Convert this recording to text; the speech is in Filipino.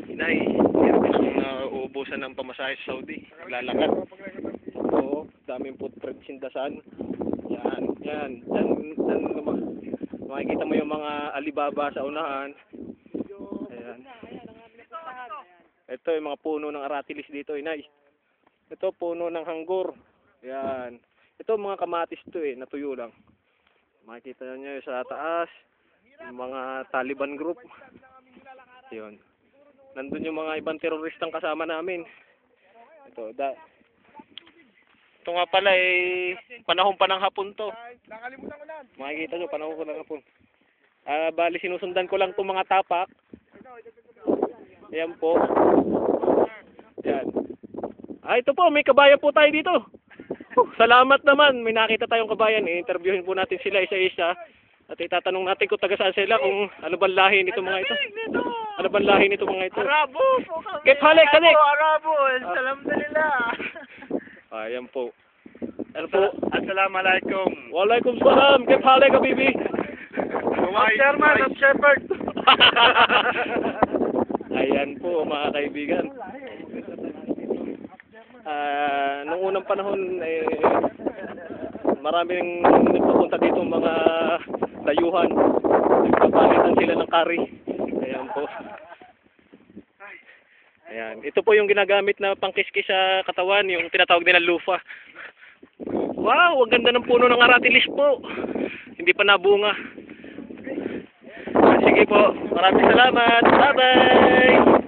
Inay, meron ka nang nauubusan ng pamasahe sa Saudi. Lalakad. Oo, daming footprints sindasan. Yan, yan. Yan, makikita mo yung mga Alibaba sa unahan. Ayan. Ito yung mga puno ng aratilis dito, Inay. Ito, puno ng hanggur. Yan. Ito, mga kamatis to natuyo lang. Makikita nyo sa taas. Yung mga Taliban group. Yun. Nandun yung mga ibang teroristang kasama namin. Ito, ito nga pala panahon pa ng hapon to. Makikita nyo, panahon pa ng hapon. Bali, sinusundan ko lang itong mga tapak. Ayan po. Ayan. Ito po, may kabayan po tayo dito. Salamat naman, may nakita tayong kabayan. I-interviewin po natin sila isa-isa. At itatanong natin kung taga saan sila, kung ano bang lahi nito mga ito. Ano bang lahi nito mga ito? Arabo po kami. Kep halik, halik! Arabo, alhamdulillah. Ayan po. Ano po? Assalamualaikum. Waalaikumsalam. Kep halik, habibi. Chairman of Shepherd. Ayan po mga kaibigan. Nung unang panahon maraming nagpupunta dito mga dayuhan. Nagpapalitan sila ng kari. Ayan po. Ayan. Ito po yung ginagamit na pangkiskis sa katawan, yung tinatawag nila lufa. Wow, ang ganda ng puno ng aratilis po. Hindi pa nabunga. Sige po, maraming salamat. Bye-bye!